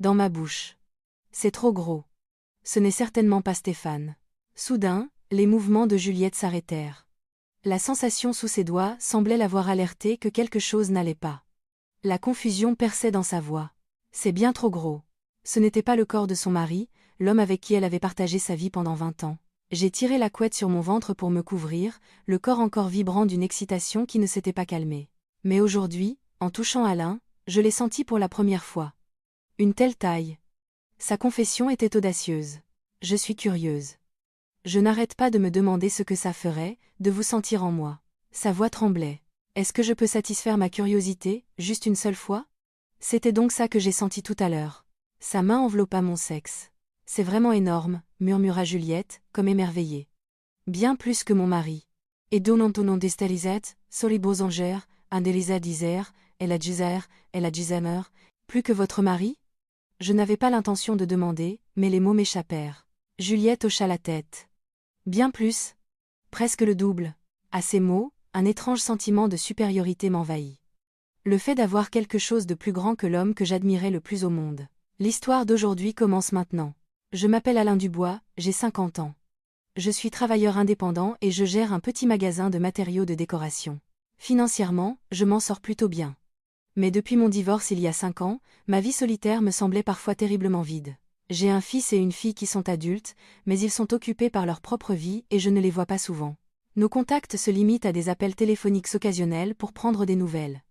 dans ma bouche. C'est trop gros. Ce n'est certainement pas Stéphane. Soudain, les mouvements de Juliette s'arrêtèrent. La sensation sous ses doigts semblait l'avoir alertée que quelque chose n'allait pas. La confusion perçait dans sa voix. C'est bien trop gros. Ce n'était pas le corps de son mari, l'homme avec qui elle avait partagé sa vie pendant 20 ans. J'ai tiré la couette sur mon ventre pour me couvrir, le corps encore vibrant d'une excitation qui ne s'était pas calmée. Mais aujourd'hui, en touchant Alain, je l'ai senti pour la première fois. Une telle taille. Sa confession était audacieuse. Je suis curieuse. Je n'arrête pas de me demander ce que ça ferait, de vous sentir en moi. Sa voix tremblait. Est-ce que je peux satisfaire ma curiosité, juste une seule fois? C'était donc ça que j'ai senti tout à l'heure. Sa main enveloppa mon sexe. C'est vraiment énorme, murmura Juliette, comme émerveillée. Bien plus que mon mari. Et donnant ton nom d'Estelisette, Solibosanger, Andelisa Dizer, Ella Gizamer, plus que votre mari? Je n'avais pas l'intention de demander, mais les mots m'échappèrent. Juliette hocha la tête. Bien plus. Presque le double. À ces mots, un étrange sentiment de supériorité m'envahit. Le fait d'avoir quelque chose de plus grand que l'homme que j'admirais le plus au monde. L'histoire d'aujourd'hui commence maintenant. Je m'appelle Alain Dubois, j'ai 50 ans. Je suis travailleur indépendant et je gère un petit magasin de matériaux de décoration. Financièrement, je m'en sors plutôt bien. Mais depuis mon divorce il y a 5 ans, ma vie solitaire me semblait parfois terriblement vide. J'ai un fils et une fille qui sont adultes, mais ils sont occupés par leur propre vie et je ne les vois pas souvent. Nos contacts se limitent à des appels téléphoniques occasionnels pour prendre des nouvelles.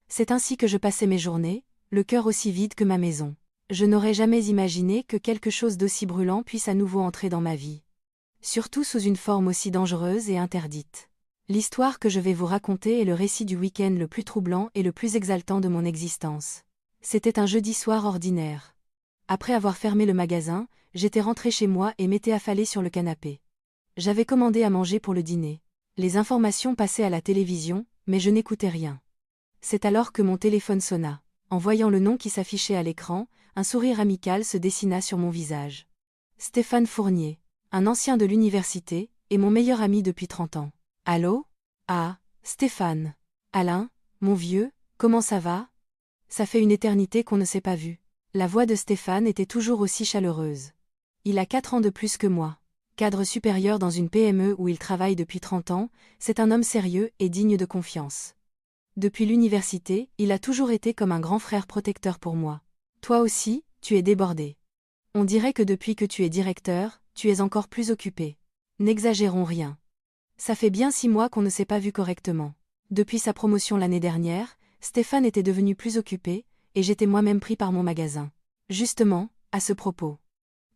C'est ainsi que je passais mes journées, le cœur aussi vide que ma maison. Je n'aurais jamais imaginé que quelque chose d'aussi brûlant puisse à nouveau entrer dans ma vie. Surtout sous une forme aussi dangereuse et interdite. L'histoire que je vais vous raconter est le récit du week-end le plus troublant et le plus exaltant de mon existence. C'était un jeudi soir ordinaire. Après avoir fermé le magasin, j'étais rentré chez moi et m'étais affalé sur le canapé. J'avais commandé à manger pour le dîner. Les informations passaient à la télévision, mais je n'écoutais rien. C'est alors que mon téléphone sonna. En voyant le nom qui s'affichait à l'écran, un sourire amical se dessina sur mon visage. Stéphane Fournier, un ancien de l'université, et mon meilleur ami depuis 30 ans. Allô? Ah, Stéphane. Alain, mon vieux, comment ça va? Ça fait une éternité qu'on ne s'est pas vu. La voix de Stéphane était toujours aussi chaleureuse. Il a 4 ans de plus que moi. Cadre supérieur dans une PME où il travaille depuis 30 ans, c'est un homme sérieux et digne de confiance. Depuis l'université, il a toujours été comme un grand frère protecteur pour moi. Toi aussi, tu es débordé. On dirait que depuis que tu es directeur, tu es encore plus occupé. N'exagérons rien. Ça fait bien 6 mois qu'on ne s'est pas vu correctement. Depuis sa promotion l'année dernière, Stéphane était devenu plus occupé, et j'étais moi-même pris par mon magasin. Justement, à ce propos.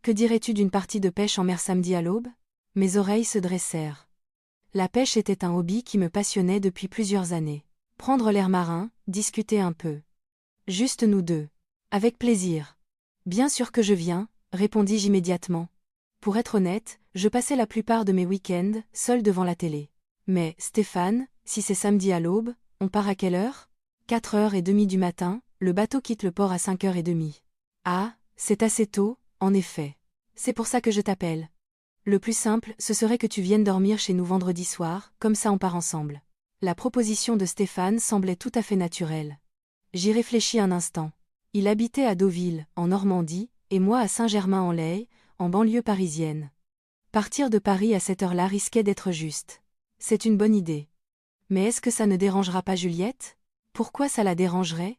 Que dirais-tu d'une partie de pêche en mer samedi à l'aube? Mes oreilles se dressèrent. La pêche était un hobby qui me passionnait depuis plusieurs années. Prendre l'air marin, discuter un peu. Juste nous deux. Avec plaisir. Bien sûr que je viens, répondis-je immédiatement. Pour être honnête, je passais la plupart de mes week-ends seul devant la télé. Mais, Stéphane, si c'est samedi à l'aube, on part à quelle heure? 4h30 du matin, le bateau quitte le port à 5h30. Ah, c'est assez tôt, en effet. C'est pour ça que je t'appelle. Le plus simple, ce serait que tu viennes dormir chez nous vendredi soir, comme ça on part ensemble. La proposition de Stéphane semblait tout à fait naturelle. J'y réfléchis un instant. Il habitait à Deauville, en Normandie, et moi à Saint-Germain-en-Laye, en banlieue parisienne. Partir de Paris à cette heure-là risquait d'être juste. C'est une bonne idée. Mais est-ce que ça ne dérangera pas Juliette? Pourquoi ça la dérangerait?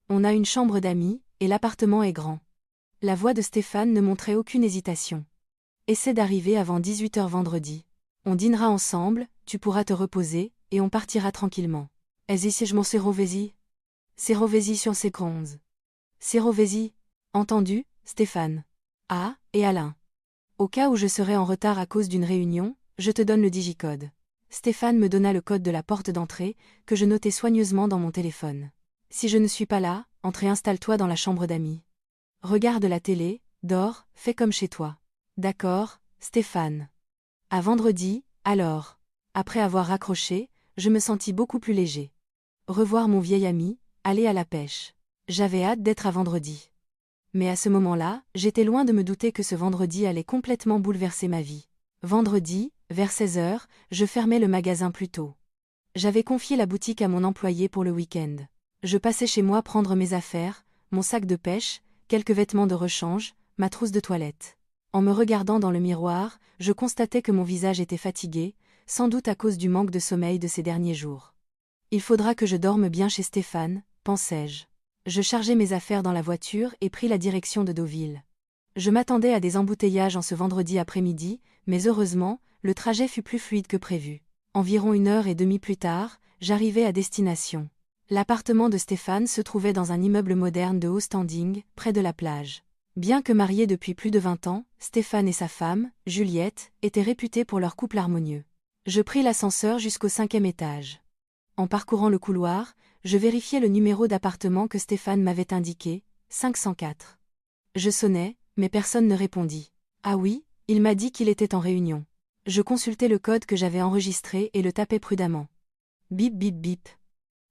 On a une chambre d'amis, et l'appartement est grand. La voix de Stéphane ne montrait aucune hésitation. Essaie d'arriver avant 18h vendredi. On dînera ensemble, tu pourras te reposer, et on partira tranquillement. Est-ce si je m'en serovesi? Serovesi sur ses bronzes. Serovesi. Entendu, Stéphane. Ah, et Alain. Au cas où je serais en retard à cause d'une réunion, je te donne le digicode. Stéphane me donna le code de la porte d'entrée, que je notai soigneusement dans mon téléphone. Si je ne suis pas là, entre et installe-toi dans la chambre d'amis. Regarde la télé, dors, fais comme chez toi. D'accord, Stéphane. À vendredi, alors. Après avoir raccroché, je me sentis beaucoup plus léger. Revoir mon vieil ami, aller à la pêche. J'avais hâte d'être à vendredi. Mais à ce moment-là, j'étais loin de me douter que ce vendredi allait complètement bouleverser ma vie. Vendredi, vers 16h, je fermais le magasin plus tôt. J'avais confié la boutique à mon employé pour le week-end. Je passais chez moi prendre mes affaires, mon sac de pêche, quelques vêtements de rechange, ma trousse de toilette. En me regardant dans le miroir, je constatais que mon visage était fatigué, sans doute à cause du manque de sommeil de ces derniers jours. Il faudra que je dorme bien chez Stéphane, pensai-je. Je chargeai mes affaires dans la voiture et pris la direction de Deauville. Je m'attendais à des embouteillages en ce vendredi après-midi, mais heureusement, le trajet fut plus fluide que prévu. Environ 1h30 plus tard, j'arrivai à destination. L'appartement de Stéphane se trouvait dans un immeuble moderne de haut standing, près de la plage. Bien que mariés depuis plus de 20 ans, Stéphane et sa femme, Juliette, étaient réputés pour leur couple harmonieux. Je pris l'ascenseur jusqu'au 5e étage. En parcourant le couloir, je vérifiai le numéro d'appartement que Stéphane m'avait indiqué, 504. Je sonnai, mais personne ne répondit. Ah oui, il m'a dit qu'il était en réunion. Je consultai le code que j'avais enregistré et le tapai prudemment. Bip bip bip.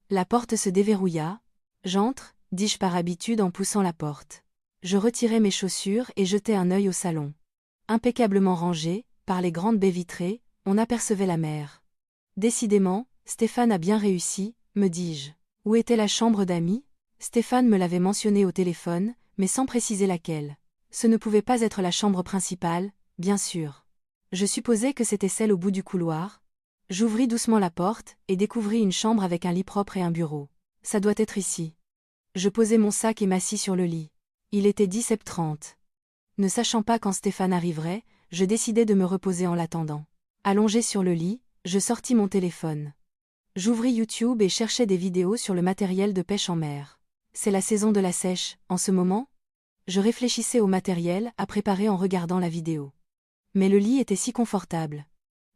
La porte se déverrouilla. J'entre, dis-je par habitude en poussant la porte. Je retirai mes chaussures et jetai un œil au salon. Impeccablement rangé, par les grandes baies vitrées, on apercevait la mer. Décidément, Stéphane a bien réussi, me dis-je. Où était la chambre d'amis? Stéphane me l'avait mentionné au téléphone, mais sans préciser laquelle. Ce ne pouvait pas être la chambre principale, bien sûr. Je supposais que c'était celle au bout du couloir. J'ouvris doucement la porte et découvris une chambre avec un lit propre et un bureau. Ça doit être ici. Je posai mon sac et m'assis sur le lit. Il était 17h30. Ne sachant pas quand Stéphane arriverait, je décidai de me reposer en l'attendant. Allongé sur le lit, je sortis mon téléphone. J'ouvris YouTube et cherchai des vidéos sur le matériel de pêche en mer. C'est la saison de la sèche, en ce moment? Je réfléchissais au matériel à préparer en regardant la vidéo. Mais le lit était si confortable.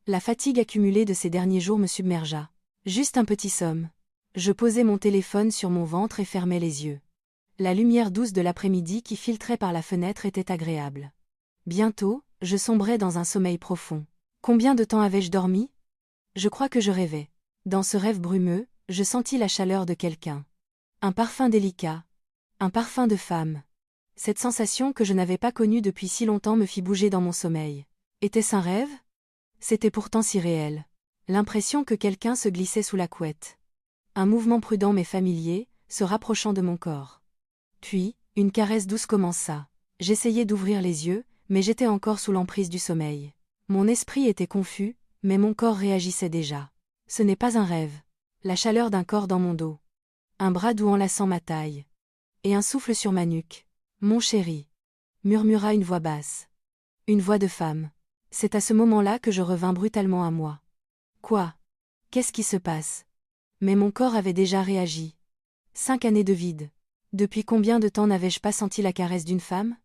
La fatigue accumulée de ces derniers jours me submergea. Juste un petit somme. Je posai mon téléphone sur mon ventre et fermai les yeux. La lumière douce de l'après-midi qui filtrait par la fenêtre était agréable. Bientôt, je sombrai dans un sommeil profond. Combien de temps avais-je dormi? Je crois que je rêvais. Dans ce rêve brumeux, je sentis la chaleur de quelqu'un. Un parfum délicat. Un parfum de femme. Cette sensation que je n'avais pas connue depuis si longtemps me fit bouger dans mon sommeil. Était-ce un rêve? C'était pourtant si réel. L'impression que quelqu'un se glissait sous la couette. Un mouvement prudent mais familier, se rapprochant de mon corps. Puis, une caresse douce commença. J'essayais d'ouvrir les yeux, mais j'étais encore sous l'emprise du sommeil. Mon esprit était confus, mais mon corps réagissait déjà. Ce n'est pas un rêve. La chaleur d'un corps dans mon dos. Un bras doux enlaçant ma taille. Et un souffle sur ma nuque. Mon chéri. Murmura une voix basse. Une voix de femme. C'est à ce moment-là que je revins brutalement à moi. Quoi? Qu'est-ce qui se passe? Mais mon corps avait déjà réagi. 5 années de vide. Depuis combien de temps n'avais-je pas senti la caresse d'une femme?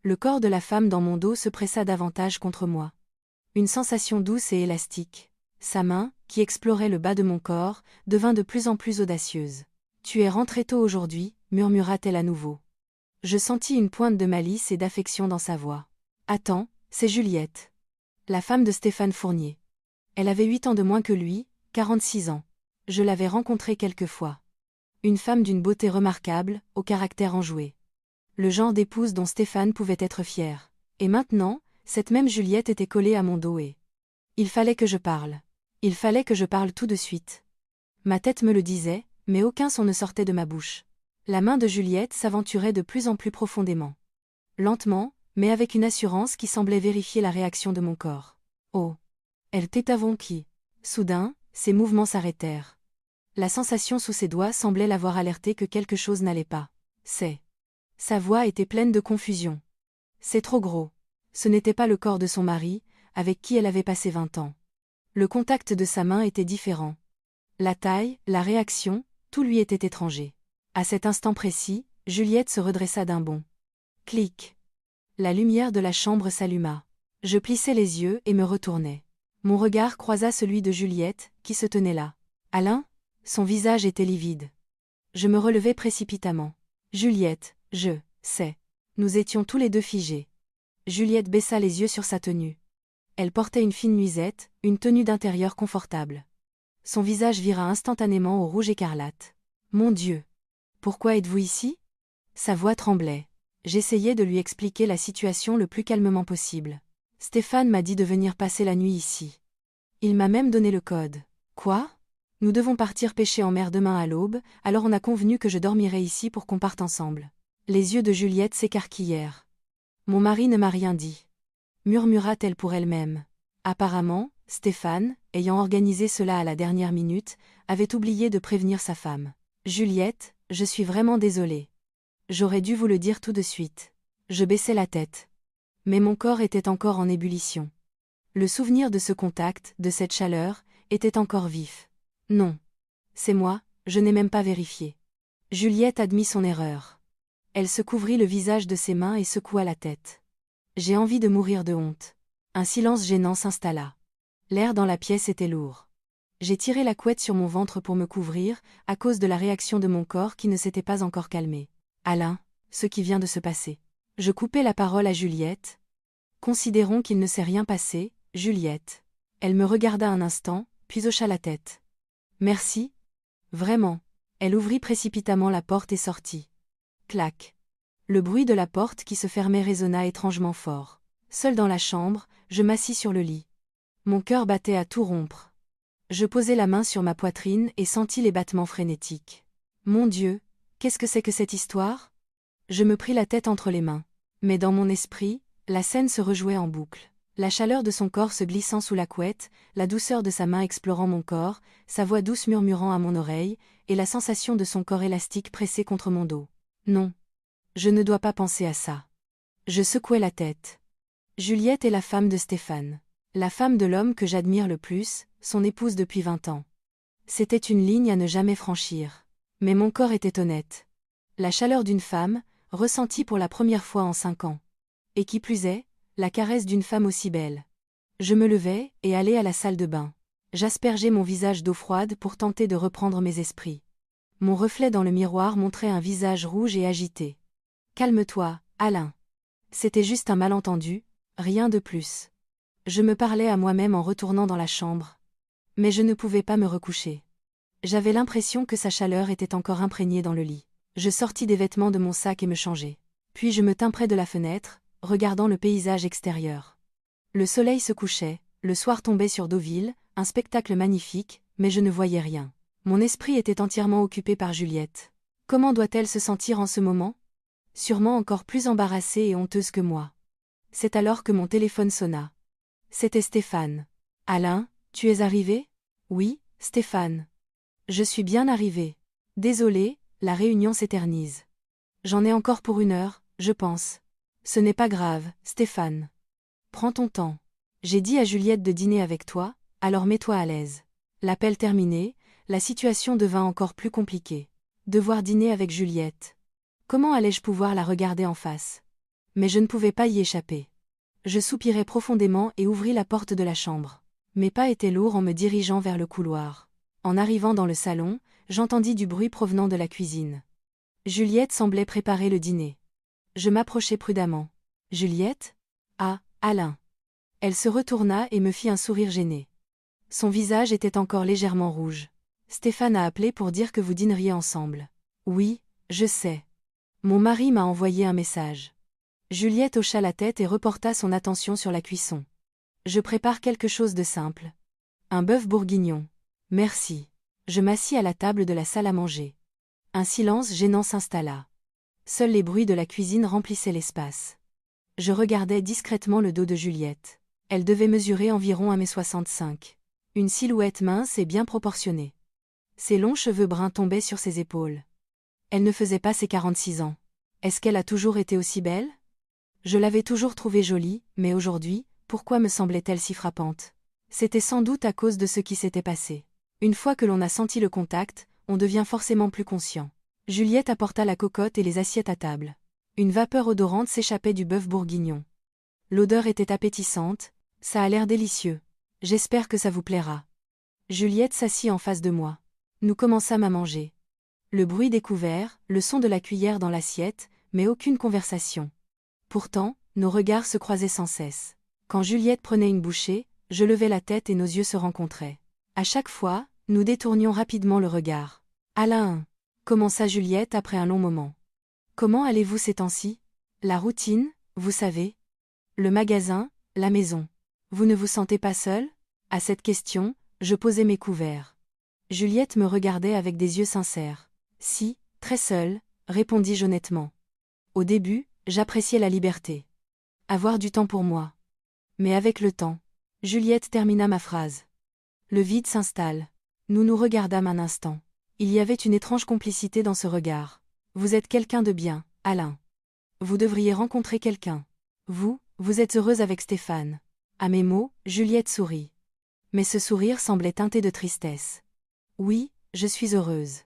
Le corps de la femme dans mon dos se pressa davantage contre moi. Une sensation douce et élastique. Sa main, qui explorait le bas de mon corps, devint de plus en plus audacieuse. Tu es rentré tôt aujourd'hui, murmura-t-elle à nouveau. Je sentis une pointe de malice et d'affection dans sa voix. Attends, c'est Juliette. La femme de Stéphane Fournier. Elle avait 8 ans de moins que lui, 46 ans. Je l'avais rencontrée quelques fois. Une femme d'une beauté remarquable, au caractère enjoué. Le genre d'épouse dont Stéphane pouvait être fier. Et maintenant, cette même Juliette était collée à mon dos et... Il fallait que je parle. Il fallait que je parle tout de suite. Ma tête me le disait, mais aucun son ne sortait de ma bouche. La main de Juliette s'aventurait de plus en plus profondément. Lentement, mais avec une assurance qui semblait vérifier la réaction de mon corps. Oh! Elle t'étavonquit. Soudain, ses mouvements s'arrêtèrent. La sensation sous ses doigts semblait l'avoir alerté que quelque chose n'allait pas. C'est... Sa voix était pleine de confusion. C'est trop gros. Ce n'était pas le corps de son mari, avec qui elle avait passé 20 ans. Le contact de sa main était différent. La taille, la réaction, tout lui était étranger. À cet instant précis, Juliette se redressa d'un bond. Clic. La lumière de la chambre s'alluma. Je plissai les yeux et me retournai. Mon regard croisa celui de Juliette, qui se tenait là. Alain? Son visage était livide. Je me relevai précipitamment. Juliette, je sais. Nous étions tous les deux figés. Juliette baissa les yeux sur sa tenue. Elle portait une fine nuisette, une tenue d'intérieur confortable. Son visage vira instantanément au rouge écarlate. Mon Dieu! Pourquoi êtes-vous ici? Sa voix tremblait. J'essayais de lui expliquer la situation le plus calmement possible. Stéphane m'a dit de venir passer la nuit ici. Il m'a même donné le code. Quoi? Nous devons partir pêcher en mer demain à l'aube, alors on a convenu que je dormirais ici pour qu'on parte ensemble. Les yeux de Juliette s'écarquillèrent. Mon mari ne m'a rien dit. Murmura-t-elle pour elle-même. Apparemment, Stéphane, ayant organisé cela à la dernière minute, avait oublié de prévenir sa femme. Juliette, je suis vraiment désolée. J'aurais dû vous le dire tout de suite. Je baissai la tête. Mais mon corps était encore en ébullition. Le souvenir de ce contact, de cette chaleur, était encore vif. Non. C'est moi, je n'ai même pas vérifié. Juliette admit son erreur. Elle se couvrit le visage de ses mains et secoua la tête. J'ai envie de mourir de honte. Un silence gênant s'installa. L'air dans la pièce était lourd. J'ai tiré la couette sur mon ventre pour me couvrir, à cause de la réaction de mon corps qui ne s'était pas encore calmé. Alain, ce qui vient de se passer. Je coupai la parole à Juliette. Considérons qu'il ne s'est rien passé, Juliette. Elle me regarda un instant, puis hocha la tête. Merci. Vraiment. Elle ouvrit précipitamment la porte et sortit. Clac. Le bruit de la porte qui se fermait résonna étrangement fort. Seul dans la chambre, je m'assis sur le lit. Mon cœur battait à tout rompre. Je posai la main sur ma poitrine et sentis les battements frénétiques. Mon Dieu, qu'est-ce que c'est que cette histoire? Je me pris la tête entre les mains. Mais dans mon esprit, la scène se rejouait en boucle. La chaleur de son corps se glissant sous la couette, la douceur de sa main explorant mon corps, sa voix douce murmurant à mon oreille, et la sensation de son corps élastique pressé contre mon dos. Non. Je ne dois pas penser à ça. Je secouai la tête. Juliette est la femme de Stéphane. La femme de l'homme que j'admire le plus, son épouse depuis 20 ans. C'était une ligne à ne jamais franchir. Mais mon corps était honnête. La chaleur d'une femme, ressentie pour la première fois en 5 ans. Et qui plus est, la caresse d'une femme aussi belle. Je me levai et allai à la salle de bain. J'aspergeai mon visage d'eau froide pour tenter de reprendre mes esprits. Mon reflet dans le miroir montrait un visage rouge et agité. Calme-toi, Alain. C'était juste un malentendu, rien de plus. Je me parlais à moi-même en retournant dans la chambre. Mais je ne pouvais pas me recoucher. J'avais l'impression que sa chaleur était encore imprégnée dans le lit. Je sortis des vêtements de mon sac et me changeai. Puis je me tins près de la fenêtre, regardant le paysage extérieur. Le soleil se couchait, le soir tombait sur Deauville, un spectacle magnifique, mais je ne voyais rien. Mon esprit était entièrement occupé par Juliette. Comment doit-elle se sentir en ce moment? Sûrement encore plus embarrassée et honteuse que moi. C'est alors que mon téléphone sonna. C'était Stéphane. Alain, tu es arrivé? Oui, Stéphane. Je suis bien arrivé. Désolé, la réunion s'éternise. J'en ai encore pour 1 heure, je pense. Ce n'est pas grave, Stéphane. Prends ton temps. J'ai dit à Juliette de dîner avec toi, alors mets-toi à l'aise. L'appel terminé, la situation devint encore plus compliquée. Devoir dîner avec Juliette. Comment allais-je pouvoir la regarder en face? Mais je ne pouvais pas y échapper. Je soupirai profondément et ouvris la porte de la chambre. Mes pas étaient lourds en me dirigeant vers le couloir. En arrivant dans le salon, j'entendis du bruit provenant de la cuisine. Juliette semblait préparer le dîner. Je m'approchai prudemment. Juliette? Ah, Alain. Elle se retourna et me fit un sourire gêné. Son visage était encore légèrement rouge. Stéphane a appelé pour dire que vous dîneriez ensemble. Oui, je sais. Mon mari m'a envoyé un message. Juliette hocha la tête et reporta son attention sur la cuisson. Je prépare quelque chose de simple. Un bœuf bourguignon. Merci. Je m'assis à la table de la salle à manger. Un silence gênant s'installa. Seuls les bruits de la cuisine remplissaient l'espace. Je regardais discrètement le dos de Juliette. Elle devait mesurer environ 1m65. Une silhouette mince et bien proportionnée. Ses longs cheveux bruns tombaient sur ses épaules. Elle ne faisait pas ses 46 ans. Est-ce qu'elle a toujours été aussi belle? Je l'avais toujours trouvée jolie, mais aujourd'hui, pourquoi me semblait-elle si frappante? C'était sans doute à cause de ce qui s'était passé. Une fois que l'on a senti le contact, on devient forcément plus conscient. Juliette apporta la cocotte et les assiettes à table. Une vapeur odorante s'échappait du bœuf bourguignon. L'odeur était appétissante, ça a l'air délicieux. J'espère que ça vous plaira. Juliette s'assit en face de moi. Nous commençâmes à manger. Le bruit des couverts, le son de la cuillère dans l'assiette, mais aucune conversation. Pourtant, nos regards se croisaient sans cesse. Quand Juliette prenait une bouchée, je levais la tête et nos yeux se rencontraient. À chaque fois, nous détournions rapidement le regard. Alain, commença Juliette après un long moment. Comment allez-vous ces temps-ci? La routine, vous savez. Le magasin, la maison. Vous ne vous sentez pas seul? À cette question, je posai mes couverts. Juliette me regardait avec des yeux sincères. Si, très seule, répondis-je honnêtement. Au début, j'appréciais la liberté. Avoir du temps pour moi. Mais avec le temps, Juliette termina ma phrase. Le vide s'installe. Nous nous regardâmes un instant. Il y avait une étrange complicité dans ce regard. Vous êtes quelqu'un de bien, Alain. Vous devriez rencontrer quelqu'un. Vous êtes heureuse avec Stéphane. À mes mots, Juliette sourit. Mais ce sourire semblait teinté de tristesse. Oui, je suis heureuse.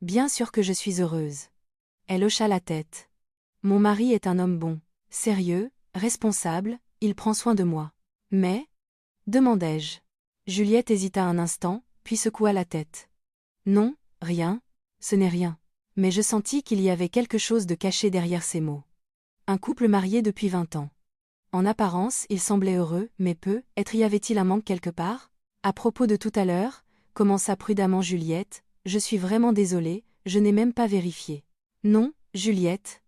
Bien sûr que je suis heureuse. Elle hocha la tête. Mon mari est un homme bon, sérieux, responsable, il prend soin de moi. Mais demandai-je. Juliette hésita un instant, puis secoua la tête. Non, rien, ce n'est rien. Mais je sentis qu'il y avait quelque chose de caché derrière ces mots. Un couple marié depuis 20 ans. En apparence, il semblait heureux, mais y avait-il un manque quelque part? À propos de tout à l'heure, commença prudemment Juliette, je suis vraiment désolée, je n'ai même pas vérifié. Non, Juliette.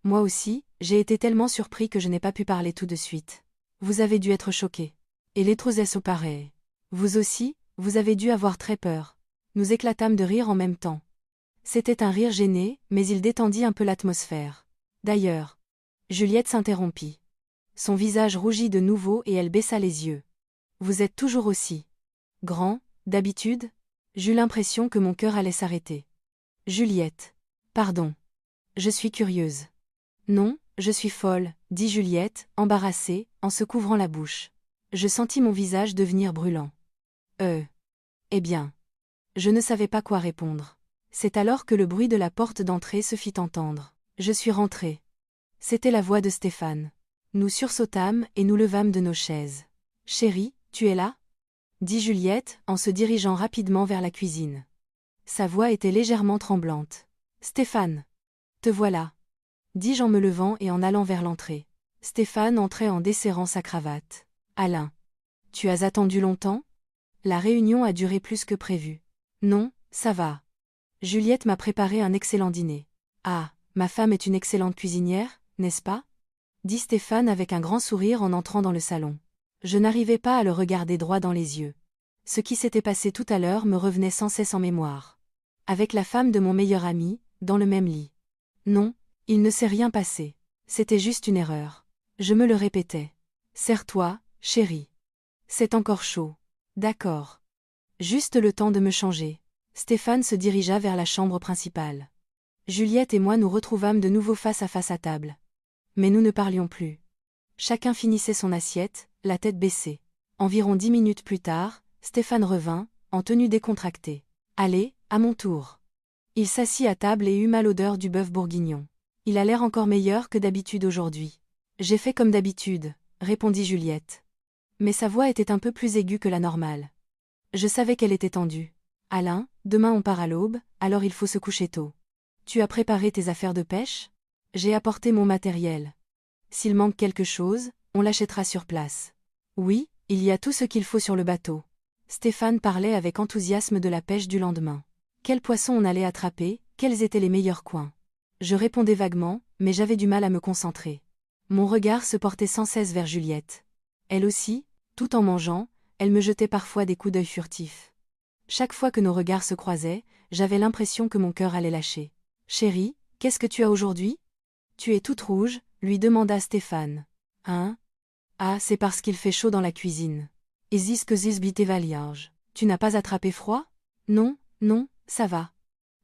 Moi aussi, j'ai été tellement surpris que je n'ai pas pu parler tout de suite. Vous avez dû être choquée. Et les trousseaux pareil. Vous aussi, vous avez dû avoir très peur. Nous éclatâmes de rire en même temps. C'était un rire gêné, mais il détendit un peu l'atmosphère. D'ailleurs, Juliette s'interrompit. Son visage rougit de nouveau et elle baissa les yeux. Vous êtes toujours aussi grand, d'habitude? J'eus l'impression que mon cœur allait s'arrêter. Juliette. Pardon. Je suis curieuse. Non, je suis folle, dit Juliette, embarrassée, en se couvrant la bouche. Je sentis mon visage devenir brûlant. Eh bien. Je ne savais pas quoi répondre. C'est alors que le bruit de la porte d'entrée se fit entendre. Je suis rentrée. C'était la voix de Stéphane. Nous sursautâmes et nous levâmes de nos chaises. Chérie, tu es là? Dit Juliette, en se dirigeant rapidement vers la cuisine. Sa voix était légèrement tremblante. Stéphane. Te voilà. Dis-je en me levant et en allant vers l'entrée. Stéphane entrait en desserrant sa cravate. Alain. Tu as attendu longtemps? La réunion a duré plus que prévu. Non, ça va. Juliette m'a préparé un excellent dîner. Ah, ma femme est une excellente cuisinière, n'est-ce pas? Dit Stéphane avec un grand sourire en entrant dans le salon. Je n'arrivais pas à le regarder droit dans les yeux. Ce qui s'était passé tout à l'heure me revenait sans cesse en mémoire. Avec la femme de mon meilleur ami, dans le même lit. Non, il ne s'est rien passé. C'était juste une erreur. Je me le répétais. Serre-toi, chérie. C'est encore chaud. D'accord. Juste le temps de me changer. Stéphane se dirigea vers la chambre principale. Juliette et moi nous retrouvâmes de nouveau face à table. Mais nous ne parlions plus. Chacun finissait son assiette, la tête baissée. Environ 10 minutes plus tard, Stéphane revint, en tenue décontractée. Allez, à mon tour. Il s'assit à table et huma l'odeur du bœuf bourguignon. Il a l'air encore meilleur que d'habitude aujourd'hui. J'ai fait comme d'habitude, répondit Juliette. Mais sa voix était un peu plus aiguë que la normale. Je savais qu'elle était tendue. Alain, demain on part à l'aube, alors il faut se coucher tôt. Tu as préparé tes affaires de pêche? J'ai apporté mon matériel. S'il manque quelque chose, on l'achètera sur place. Oui, il y a tout ce qu'il faut sur le bateau. Stéphane parlait avec enthousiasme de la pêche du lendemain. Quels poissons on allait attraper, quels étaient les meilleurs coins. Je répondais vaguement, mais j'avais du mal à me concentrer. Mon regard se portait sans cesse vers Juliette. Elle aussi, tout en mangeant, elle me jetait parfois des coups d'œil furtifs. Chaque fois que nos regards se croisaient, j'avais l'impression que mon cœur allait lâcher. Chérie, qu'est-ce que tu as aujourd'hui? Tu es toute rouge, lui demanda Stéphane. Hein? Ah, c'est parce qu'il fait chaud dans la cuisine. Is que zis bitevaliarge. Tu n'as pas attrapé froid? Non, non, ça va.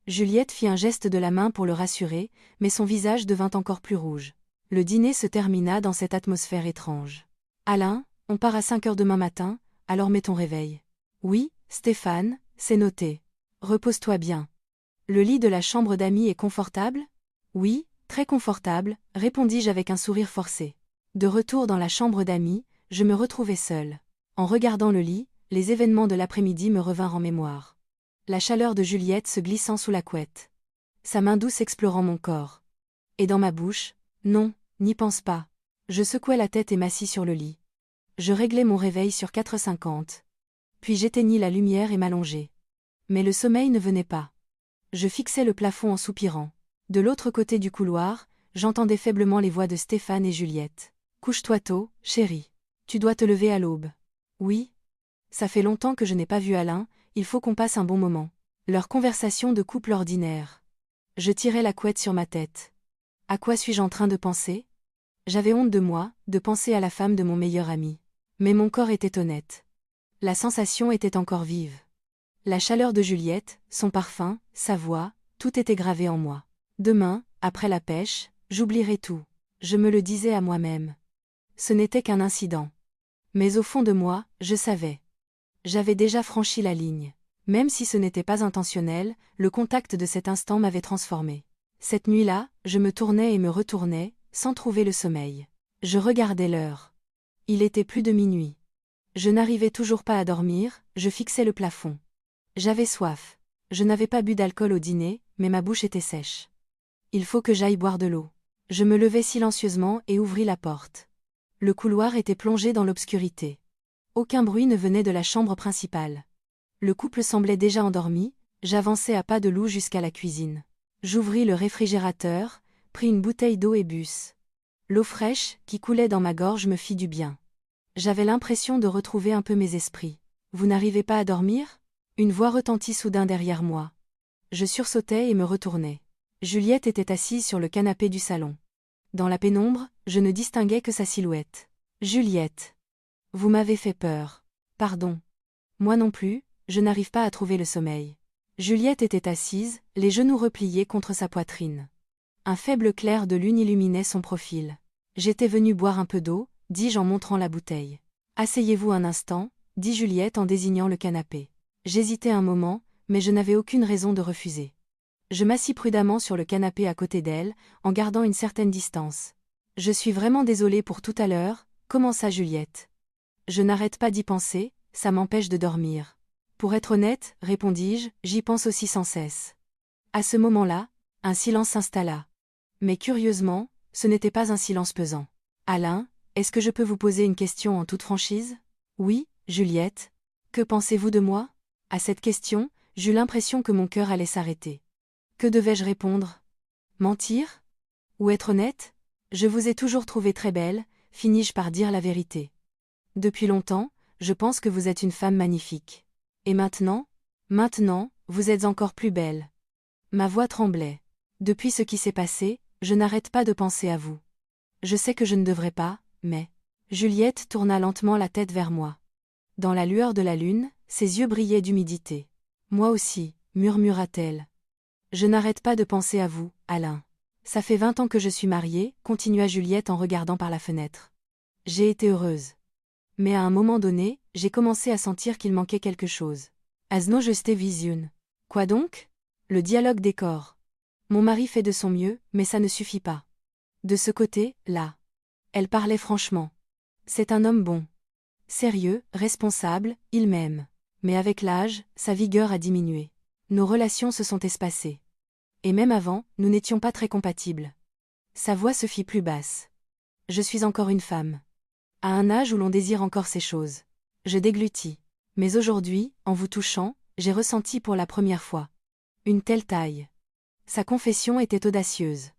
Juliette fit un geste de la main pour le rassurer, mais son visage devint encore plus rouge. Le dîner se termina dans cette atmosphère étrange. Alain, on part à 5 heures demain matin, alors mets ton réveil. Oui, Stéphane, c'est noté. Repose-toi bien. Le lit de la chambre d'amis est confortable? Oui, très confortable, répondis-je avec un sourire forcé. De retour dans la chambre d'amis, je me retrouvai seule. En regardant le lit, les événements de l'après-midi me revinrent en mémoire. La chaleur de Juliette se glissant sous la couette. Sa main douce explorant mon corps. Et dans ma bouche, non, n'y pense pas. Je secouai la tête et m'assis sur le lit. Je réglai mon réveil sur 4h50. Puis j'éteignis la lumière et m'allongeai. Mais le sommeil ne venait pas. Je fixais le plafond en soupirant. De l'autre côté du couloir, j'entendais faiblement les voix de Stéphane et Juliette. Couche-toi tôt, chérie. Tu dois te lever à l'aube. Oui. Ça fait longtemps que je n'ai pas vu Alain, il faut qu'on passe un bon moment. Leur conversation de couple ordinaire. Je tirai la couette sur ma tête. À quoi suis-je en train de penser? J'avais honte de moi, de penser à la femme de mon meilleur ami. Mais mon corps était honnête. La sensation était encore vive. La chaleur de Juliette, son parfum, sa voix, tout était gravé en moi. Demain, après la pêche, j'oublierai tout. Je me le disais à moi-même. Ce n'était qu'un incident. Mais au fond de moi, je savais. J'avais déjà franchi la ligne. Même si ce n'était pas intentionnel, le contact de cet instant m'avait transformé. Cette nuit-là, je me tournais et me retournais, sans trouver le sommeil. Je regardais l'heure. Il était plus de minuit. Je n'arrivais toujours pas à dormir, je fixais le plafond. J'avais soif. Je n'avais pas bu d'alcool au dîner, mais ma bouche était sèche. Il faut que j'aille boire de l'eau. Je me levai silencieusement et ouvris la porte. Le couloir était plongé dans l'obscurité. Aucun bruit ne venait de la chambre principale. Le couple semblait déjà endormi, j'avançai à pas de loup jusqu'à la cuisine. J'ouvris le réfrigérateur, pris une bouteille d'eau et bus. L'eau fraîche, qui coulait dans ma gorge me fit du bien. J'avais l'impression de retrouver un peu mes esprits. Vous n'arrivez pas à dormir? Une voix retentit soudain derrière moi. Je sursautai et me retournai. Juliette était assise sur le canapé du salon. Dans la pénombre, je ne distinguais que sa silhouette. Juliette. Vous m'avez fait peur. Pardon. Moi non plus, je n'arrive pas à trouver le sommeil. Juliette était assise, les genoux repliés contre sa poitrine. Un faible clair de lune illuminait son profil. J'étais venue boire un peu d'eau, dis-je en montrant la bouteille. Asseyez-vous un instant, dit Juliette en désignant le canapé. J'hésitai un moment, mais je n'avais aucune raison de refuser. Je m'assis prudemment sur le canapé à côté d'elle, en gardant une certaine distance. Je suis vraiment désolée pour tout à l'heure, commença Juliette. Je n'arrête pas d'y penser, ça m'empêche de dormir. Pour être honnête, répondis-je, j'y pense aussi sans cesse. À ce moment-là, un silence s'installa. Mais curieusement, ce n'était pas un silence pesant. Alain, est-ce que je peux vous poser une question en toute franchise? Oui, Juliette. Que pensez-vous de moi? À cette question, j'eus l'impression que mon cœur allait s'arrêter. Que devais-je répondre? Mentir? Ou être honnête? Je vous ai toujours trouvée très belle, finis-je par dire la vérité. Depuis longtemps, je pense que vous êtes une femme magnifique. Et maintenant? Maintenant, vous êtes encore plus belle. Ma voix tremblait. Depuis ce qui s'est passé, je n'arrête pas de penser à vous. Je sais que je ne devrais pas, mais... Juliette tourna lentement la tête vers moi. Dans la lueur de la lune, ses yeux brillaient d'humidité. Moi aussi, murmura-t-elle. Je n'arrête pas de penser à vous, Alain. Ça fait 20 ans que je suis mariée, continua Juliette en regardant par la fenêtre. J'ai été heureuse. Mais à un moment donné, j'ai commencé à sentir qu'il manquait quelque chose. Asno juste vision. Quoi donc? Le dialogue des corps. Mon mari fait de son mieux, mais ça ne suffit pas. De ce côté, là. Elle parlait franchement. C'est un homme bon. Sérieux, responsable, il m'aime. Mais avec l'âge, sa vigueur a diminué. Nos relations se sont espacées. Et même avant, nous n'étions pas très compatibles. Sa voix se fit plus basse. Je suis encore une femme. À un âge où l'on désire encore ces choses. Je déglutis. Mais aujourd'hui, en vous touchant, j'ai ressenti pour la première fois une telle taille. Sa confession était audacieuse.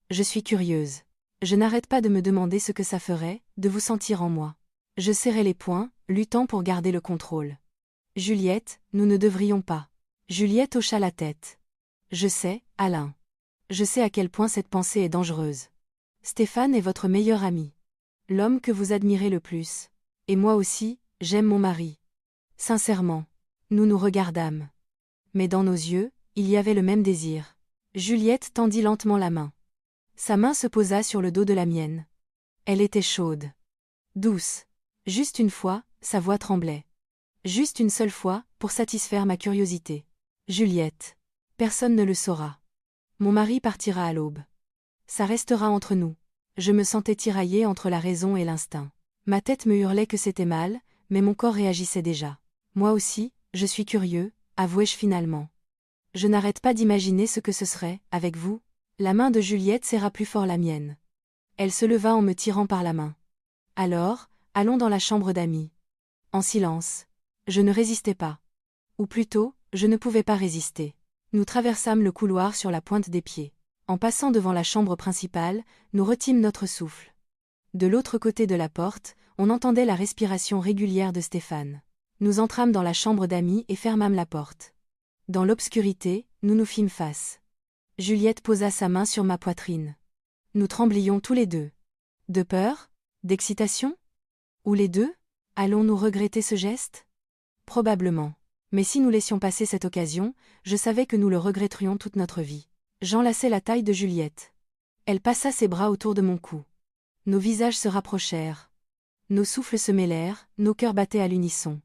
Je suis curieuse. Je n'arrête pas de me demander ce que ça ferait, de vous sentir en moi. Je serrai les poings, luttant pour garder le contrôle. Juliette, nous ne devrions pas. Juliette hocha la tête. Je sais, Alain. Je sais à quel point cette pensée est dangereuse. Stéphane est votre meilleur ami. L'homme que vous admirez le plus. Et moi aussi, j'aime mon mari. Sincèrement. Nous nous regardâmes. Mais dans nos yeux, il y avait le même désir. Juliette tendit lentement la main. Sa main se posa sur le dos de la mienne. Elle était chaude. Douce. Juste une fois, sa voix tremblait. Juste une seule fois, pour satisfaire ma curiosité. Juliette. Personne ne le saura. Mon mari partira à l'aube. Ça restera entre nous. Je me sentais tiraillée entre la raison et l'instinct. Ma tête me hurlait que c'était mal, mais mon corps réagissait déjà. Moi aussi, je suis curieux, avouai-je finalement. Je n'arrête pas d'imaginer ce que ce serait, avec vous. La main de Juliette serra plus fort la mienne. Elle se leva en me tirant par la main. Alors, allons dans la chambre d'amis. En silence. Je ne résistais pas. Ou plutôt, je ne pouvais pas résister. Nous traversâmes le couloir sur la pointe des pieds. En passant devant la chambre principale, nous retîmes notre souffle. De l'autre côté de la porte, on entendait la respiration régulière de Stéphane. Nous entrâmes dans la chambre d'amis et fermâmes la porte. Dans l'obscurité, nous nous fîmes face. Juliette posa sa main sur ma poitrine. Nous tremblions tous les deux. De peur? D'excitation? Ou les deux? Allons-nous regretter ce geste? Probablement. Mais si nous laissions passer cette occasion, je savais que nous le regretterions toute notre vie. J'enlaçai la taille de Juliette. Elle passa ses bras autour de mon cou. Nos visages se rapprochèrent. Nos souffles se mêlèrent, nos cœurs battaient à l'unisson.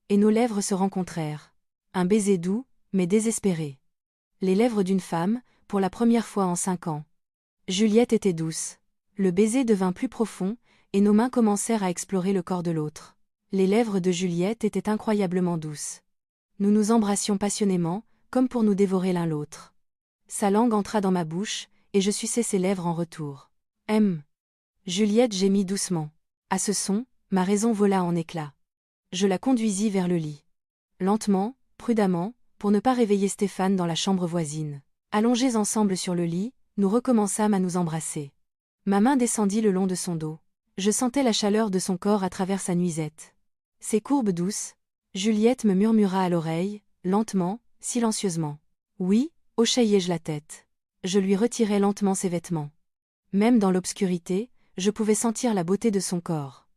Et nos lèvres se rencontrèrent. Un baiser doux, mais désespéré. Les lèvres d'une femme, pour la première fois en 5 ans. Juliette était douce. Le baiser devint plus profond, et nos mains commencèrent à explorer le corps de l'autre. Les lèvres de Juliette étaient incroyablement douces. Nous nous embrassions passionnément, comme pour nous dévorer l'un l'autre. Sa langue entra dans ma bouche, et je suçai ses lèvres en retour. Juliette gémit doucement. À ce son, ma raison vola en éclats. Je la conduisis vers le lit. Lentement, prudemment, pour ne pas réveiller Stéphane dans la chambre voisine. Allongés ensemble sur le lit, nous recommençâmes à nous embrasser. Ma main descendit le long de son dos. Je sentais la chaleur de son corps à travers sa nuisette. Ses courbes douces. Juliette me murmura à l'oreille, lentement, silencieusement. Oui, hochai-je la tête. Je lui retirai lentement ses vêtements. Même dans l'obscurité, je pouvais sentir la beauté de son corps.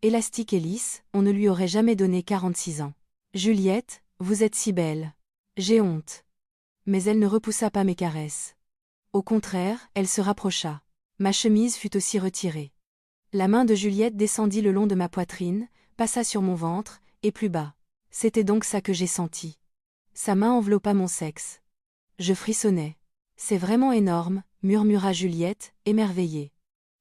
Élastique et lisse, on ne lui aurait jamais donné 46 ans. Juliette, vous êtes si belle. J'ai honte. Mais elle ne repoussa pas mes caresses. Au contraire, elle se rapprocha. Ma chemise fut aussi retirée. La main de Juliette descendit le long de ma poitrine, passa sur mon ventre, et plus bas. C'était donc ça que j'ai senti. Sa main enveloppa mon sexe. Je frissonnais. C'est vraiment énorme, murmura Juliette, émerveillée.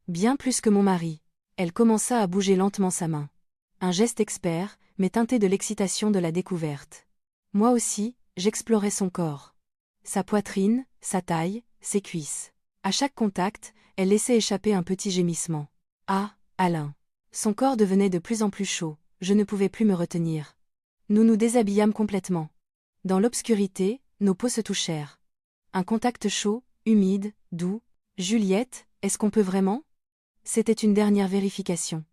Bien plus que mon mari. Elle commença à bouger lentement sa main. Un geste expert, mais teinté de l'excitation de la découverte. Moi aussi, j'explorais son corps. Sa poitrine, sa taille, ses cuisses. À chaque contact, elle laissait échapper un petit gémissement. Ah, Alain. Son corps devenait de plus en plus chaud, je ne pouvais plus me retenir. Nous nous déshabillâmes complètement. Dans l'obscurité, nos peaux se touchèrent. Un contact chaud, humide, doux. Juliette, est-ce qu'on peut vraiment? C'était une dernière vérification.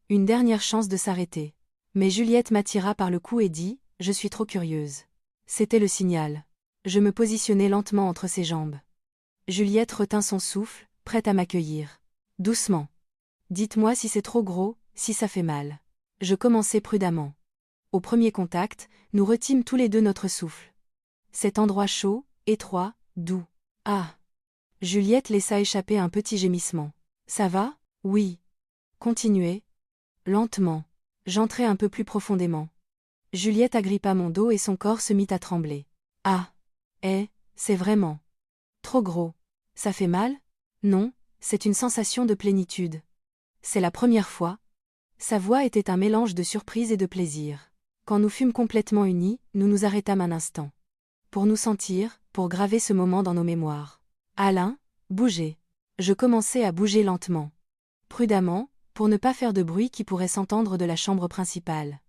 Une dernière chance de s'arrêter. Mais Juliette m'attira par le cou et dit, « Je suis trop curieuse. » C'était le signal. Je me positionnai lentement entre ses jambes. Juliette retint son souffle, prête à m'accueillir. Doucement. Dites-moi si c'est trop gros, si ça fait mal. Je commençai prudemment. Au premier contact, nous retîmes tous les deux notre souffle. Cet endroit chaud, étroit, doux. Ah! Juliette laissa échapper un petit gémissement. Ça va? Oui. Continuez. Lentement. J'entrai un peu plus profondément. Juliette agrippa mon dos et son corps se mit à trembler. Ah! C'est vraiment trop gros. Ça fait mal? Non, c'est une sensation de plénitude. C'est la première fois. Sa voix était un mélange de surprise et de plaisir. Quand nous fûmes complètement unis, nous nous arrêtâmes un instant. Pour nous sentir, pour graver ce moment dans nos mémoires. Alain, bougez. Je commençai à bouger lentement. Prudemment, pour ne pas faire de bruit qui pourrait s'entendre de la chambre principale.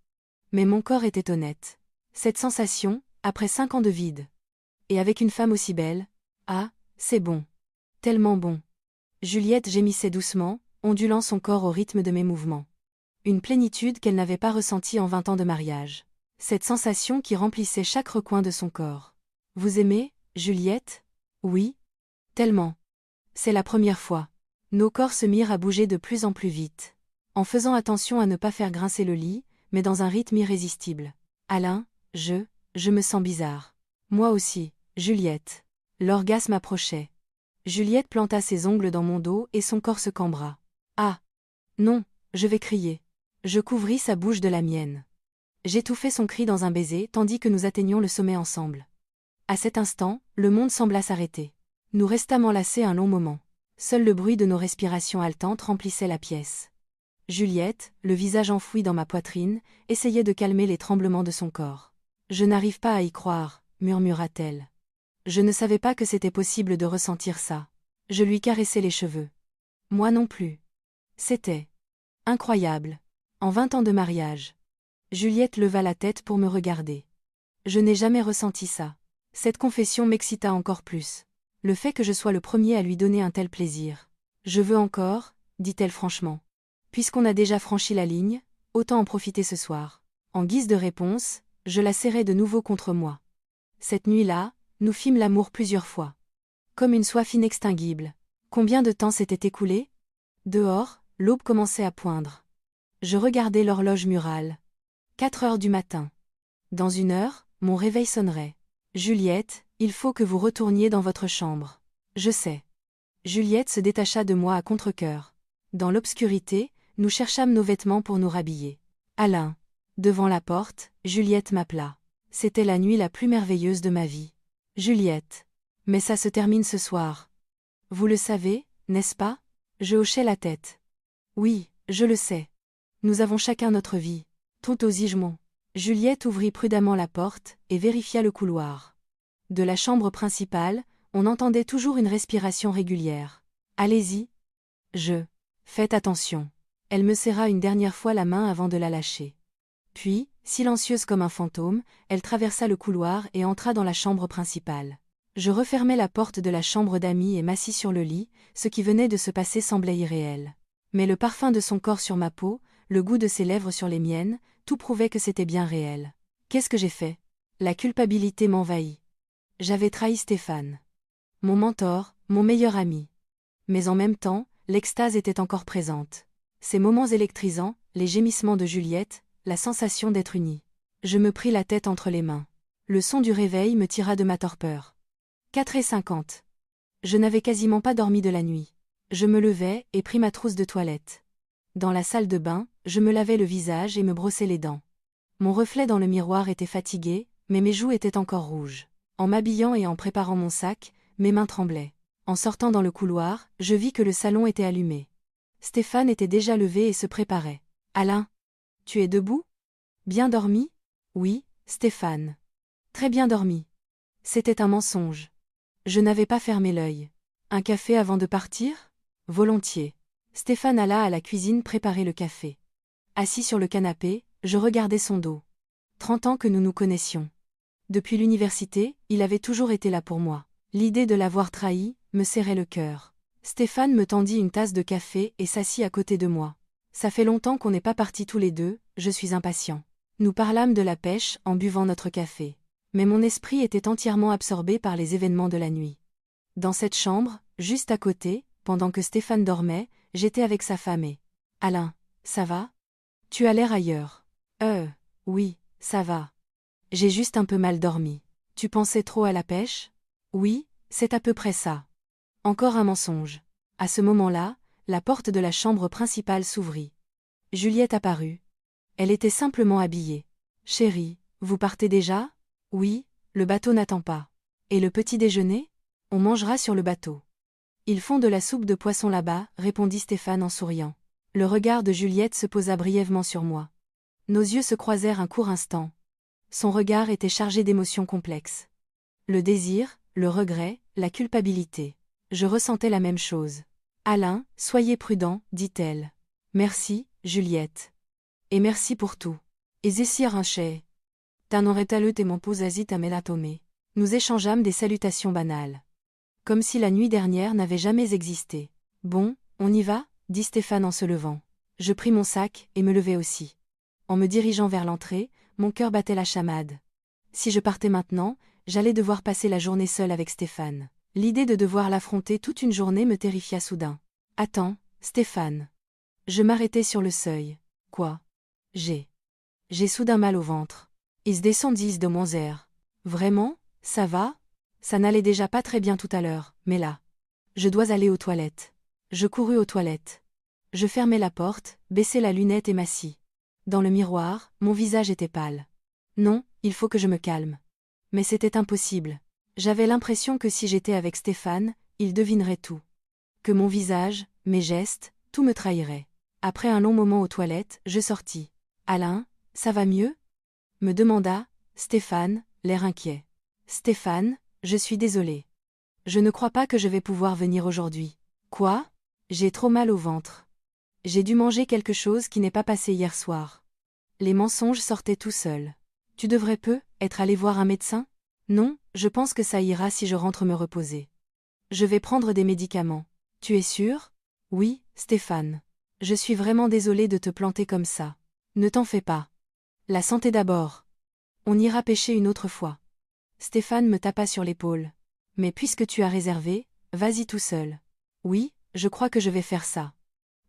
Mais mon corps était honnête. Cette sensation, après 5 ans de vide. Et avec une femme aussi belle, ah, c'est bon. Tellement bon. Juliette gémissait doucement, ondulant son corps au rythme de mes mouvements. Une plénitude qu'elle n'avait pas ressentie en 20 ans de mariage. Cette sensation qui remplissait chaque recoin de son corps. Vous aimez, Juliette? Oui. Tellement. C'est la première fois. Nos corps se mirent à bouger de plus en plus vite. En faisant attention à ne pas faire grincer le lit, mais dans un rythme irrésistible. Alain, je me sens bizarre. Moi aussi, Juliette. L'orgasme approchait. Juliette planta ses ongles dans mon dos et son corps se cambra. Ah! Non, je vais crier. Je couvris sa bouche de la mienne. J'étouffai son cri dans un baiser tandis que nous atteignions le sommet ensemble. À cet instant, le monde sembla s'arrêter. Nous restâmes enlacés un long moment. Seul le bruit de nos respirations haletantes remplissait la pièce. Juliette, le visage enfoui dans ma poitrine, essayait de calmer les tremblements de son corps. Je n'arrive pas à y croire, murmura-t-elle. Je ne savais pas que c'était possible de ressentir ça. Je lui caressai les cheveux. Moi non plus. C'était incroyable. En 20 ans de mariage. Juliette leva la tête pour me regarder. Je n'ai jamais ressenti ça. Cette confession m'excita encore plus. Le fait que je sois le premier à lui donner un tel plaisir. Je veux encore, dit-elle franchement. Puisqu'on a déjà franchi la ligne, autant en profiter ce soir. En guise de réponse, je la serrai de nouveau contre moi. Cette nuit-là, nous fîmes l'amour plusieurs fois. Comme une soif inextinguible. Combien de temps s'était écoulé? Dehors, l'aube commençait à poindre. Je regardais l'horloge murale. 4 heures du matin. Dans 1 heure, mon réveil sonnerait. Juliette, il faut que vous retourniez dans votre chambre. Je sais. Juliette se détacha de moi à contre-cœur. Dans l'obscurité, nous cherchâmes nos vêtements pour nous rhabiller. Alain. Devant la porte, Juliette m'appela. C'était la nuit la plus merveilleuse de ma vie. Juliette. Mais ça se termine ce soir. Vous le savez, n'est-ce pas? Je hochai la tête. Oui, je le sais. Nous avons chacun notre vie. Tout aux Igemont. Juliette ouvrit prudemment la porte et vérifia le couloir. De la chambre principale, on entendait toujours une respiration régulière. Allez-y. Faites attention. Elle me serra une dernière fois la main avant de la lâcher. Puis, silencieuse comme un fantôme, elle traversa le couloir et entra dans la chambre principale. Je refermai la porte de la chambre d'Amy et m'assis sur le lit, ce qui venait de se passer semblait irréel. Mais le parfum de son corps sur ma peau, le goût de ses lèvres sur les miennes, tout prouvait que c'était bien réel. Qu'est-ce que j'ai fait? La culpabilité m'envahit. J'avais trahi Stéphane. Mon mentor, mon meilleur ami. Mais en même temps, l'extase était encore présente. Ces moments électrisants, les gémissements de Juliette, la sensation d'être unie. Je me pris la tête entre les mains. Le son du réveil me tira de ma torpeur. 4h50. Je n'avais quasiment pas dormi de la nuit. Je me levai et pris ma trousse de toilette. Dans la salle de bain, je me lavai le visage et me brossai les dents. Mon reflet dans le miroir était fatigué, mais mes joues étaient encore rouges. En m'habillant et en préparant mon sac, mes mains tremblaient. En sortant dans le couloir, je vis que le salon était allumé. Stéphane était déjà levé et se préparait. Alain, tu es debout? Bien dormi? Oui, Stéphane. Très bien dormi. C'était un mensonge. Je n'avais pas fermé l'œil. Un café avant de partir? Volontiers. Stéphane alla à la cuisine préparer le café. Assis sur le canapé, je regardais son dos. 30 ans que nous nous connaissions. Depuis l'université, il avait toujours été là pour moi. L'idée de l'avoir trahi me serrait le cœur. Stéphane me tendit une tasse de café et s'assit à côté de moi. Ça fait longtemps qu'on n'est pas partis tous les deux, je suis impatient. Nous parlâmes de la pêche en buvant notre café. Mais mon esprit était entièrement absorbé par les événements de la nuit. Dans cette chambre, juste à côté, pendant que Stéphane dormait, j'étais avec sa femme et... Alain, ça va? Tu as l'air ailleurs. Oui, ça va. J'ai juste un peu mal dormi. Tu pensais trop à la pêche? Oui, c'est à peu près ça. Encore un mensonge. À ce moment-là, la porte de la chambre principale s'ouvrit. Juliette apparut. Elle était simplement habillée. Chérie, vous partez déjà? Oui, le bateau n'attend pas. Et le petit déjeuner? On mangera sur le bateau. Ils font de la soupe de poisson là-bas, répondit Stéphane en souriant. Le regard de Juliette se posa brièvement sur moi. Nos yeux se croisèrent un court instant. Son regard était chargé d'émotions complexes. Le désir, le regret, la culpabilité. Je ressentais la même chose. Alain, soyez prudent, dit-elle. Merci, Juliette. Et merci pour tout. Ezessir un chais. T'anoretaleux et mon posazit à mélatomé. Nous échangeâmes des salutations banales. Comme si la nuit dernière n'avait jamais existé. Bon, on y va, dit Stéphane en se levant. Je pris mon sac et me levai aussi. En me dirigeant vers l'entrée, mon cœur battait la chamade. Si je partais maintenant, j'allais devoir passer la journée seule avec Stéphane. L'idée de devoir l'affronter toute une journée me terrifia soudain. Attends, Stéphane. Je m'arrêtai sur le seuil. Quoi? J'ai soudain mal au ventre. Ils descendissent de mon air. Vraiment? Ça va? Ça n'allait déjà pas très bien tout à l'heure, mais là. Je dois aller aux toilettes. Je courus aux toilettes. Je fermai la porte, baissai la lunette et m'assis. Dans le miroir, mon visage était pâle. Non, il faut que je me calme. Mais c'était impossible. J'avais l'impression que si j'étais avec Stéphane, il devinerait tout. Que mon visage, mes gestes, tout me trahirait. Après un long moment aux toilettes, je sortis. Alain, ça va mieux? Me demanda Stéphane, l'air inquiet. Stéphane, je suis désolée. Je ne crois pas que je vais pouvoir venir aujourd'hui. Quoi? J'ai trop mal au ventre. J'ai dû manger quelque chose qui n'est pas passé hier soir. Les mensonges sortaient tout seuls. Tu devrais être allé voir un médecin? Non, je pense que ça ira si je rentre me reposer. Je vais prendre des médicaments. Tu es sûr? Oui, Stéphane. Je suis vraiment désolée de te planter comme ça. Ne t'en fais pas. La santé d'abord. On ira pêcher une autre fois. Stéphane me tapa sur l'épaule. Mais puisque tu as réservé, vas-y tout seul. Oui, je crois que je vais faire ça.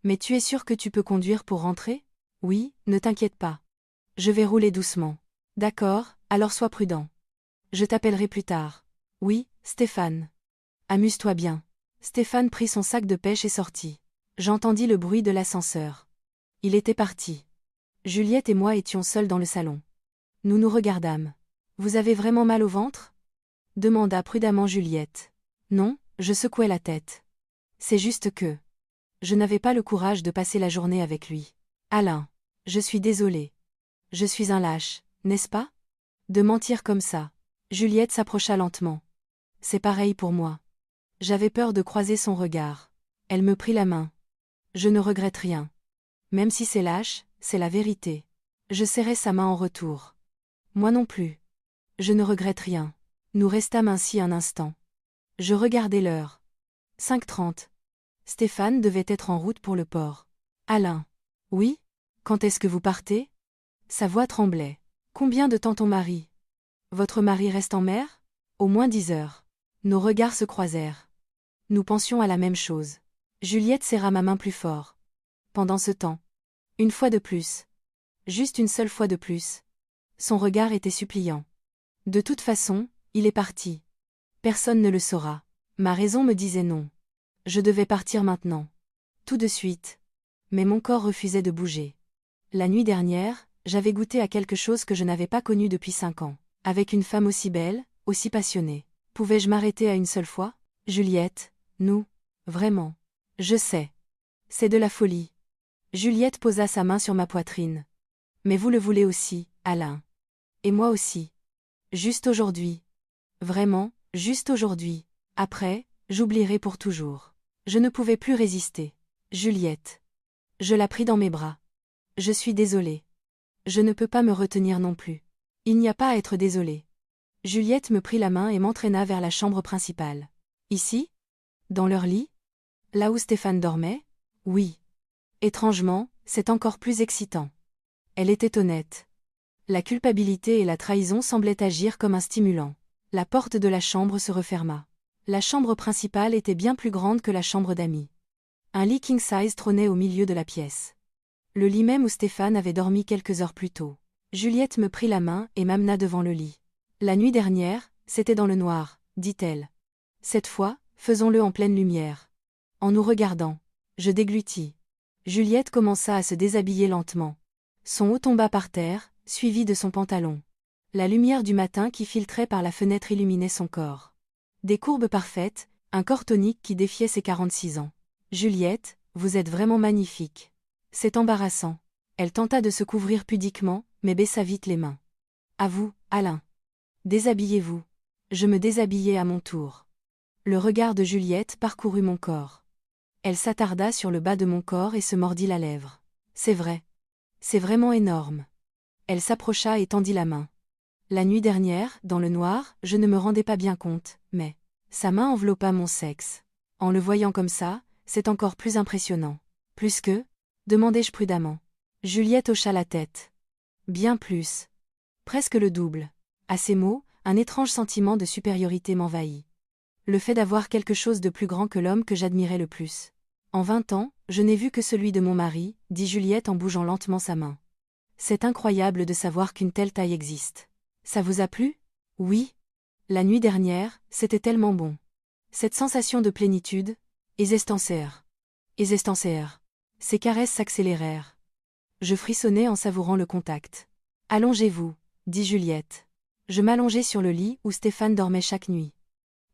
Mais tu es sûr que tu peux conduire pour rentrer? Oui, ne t'inquiète pas. Je vais rouler doucement. D'accord, alors sois prudent. Je t'appellerai plus tard. Oui, Stéphane. Amuse-toi bien. Stéphane prit son sac de pêche et sortit. J'entendis le bruit de l'ascenseur. Il était parti. Juliette et moi étions seuls dans le salon. Nous nous regardâmes. Vous avez vraiment mal au ventre? Demanda prudemment Juliette. Non, je secouai la tête. C'est juste que je n'avais pas le courage de passer la journée avec lui. Alain, je suis désolée. Je suis un lâche, n'est-ce pas? De mentir comme ça. Juliette s'approcha lentement. C'est pareil pour moi. J'avais peur de croiser son regard. Elle me prit la main. Je ne regrette rien. Même si c'est lâche, c'est la vérité. Je serrai sa main en retour. Moi non plus. Je ne regrette rien. Nous restâmes ainsi un instant. Je regardai l'heure. 5h30. Stéphane devait être en route pour le port. Alain. Oui? Quand est-ce que vous partez? Sa voix tremblait. Combien de temps ton mari? Votre mari reste en mer? Au moins 10 heures. Nos regards se croisèrent. Nous pensions à la même chose. Juliette serra ma main plus fort. Pendant ce temps. Une fois de plus. Juste une seule fois de plus. Son regard était suppliant. De toute façon, il est parti. Personne ne le saura. Ma raison me disait non. Je devais partir maintenant. Tout de suite. Mais mon corps refusait de bouger. La nuit dernière, j'avais goûté à quelque chose que je n'avais pas connu depuis 5 ans. Avec une femme aussi belle, aussi passionnée. Pouvais-je m'arrêter à une seule fois? Juliette, nous. Vraiment. Je sais. C'est de la folie. Juliette posa sa main sur ma poitrine. Mais vous le voulez aussi, Alain. Et moi aussi. Juste aujourd'hui. Vraiment, juste aujourd'hui. Après, j'oublierai pour toujours. Je ne pouvais plus résister. Juliette. Je la pris dans mes bras. Je suis désolée. Je ne peux pas me retenir non plus. Il n'y a pas à être désolée. Juliette me prit la main et m'entraîna vers la chambre principale. Ici? Dans leur lit? Là où Stéphane dormait? Oui. Étrangement, c'est encore plus excitant. Elle était honnête. La culpabilité et la trahison semblaient agir comme un stimulant. La porte de la chambre se referma. La chambre principale était bien plus grande que la chambre d'amis. Un lit king size trônait au milieu de la pièce. Le lit même où Stéphane avait dormi quelques heures plus tôt. Juliette me prit la main et m'amena devant le lit. La nuit dernière, c'était dans le noir, dit-elle. Cette fois, faisons-le en pleine lumière. En nous regardant, je déglutis. Juliette commença à se déshabiller lentement. Son haut tomba par terre, suivi de son pantalon. La lumière du matin qui filtrait par la fenêtre illuminait son corps. Des courbes parfaites, un corps tonique qui défiait ses 46 ans. Juliette, vous êtes vraiment magnifique. C'est embarrassant. Elle tenta de se couvrir pudiquement, mais baissa vite les mains. À vous, Alain. Déshabillez-vous. Je me déshabillai à mon tour. Le regard de Juliette parcourut mon corps. Elle s'attarda sur le bas de mon corps et se mordit la lèvre. C'est vrai. C'est vraiment énorme. Elle s'approcha et tendit la main. La nuit dernière, dans le noir, je ne me rendais pas bien compte, mais sa main enveloppa mon sexe. En le voyant comme ça, c'est encore plus impressionnant. Plus que? Demandai-je prudemment. Juliette hocha la tête. Bien plus. Presque le double. À ces mots, un étrange sentiment de supériorité m'envahit. Le fait d'avoir quelque chose de plus grand que l'homme que j'admirais le plus. En 20 ans, je n'ai vu que celui de mon mari, dit Juliette en bougeant lentement sa main. C'est incroyable de savoir qu'une telle taille existe. Ça vous a plu? Oui. La nuit dernière, c'était tellement bon. Cette sensation de plénitude, Esestancer. Ses caresses s'accélérèrent. Je frissonnai en savourant le contact. Allongez-vous, dit Juliette. Je m'allongeai sur le lit où Stéphane dormait chaque nuit.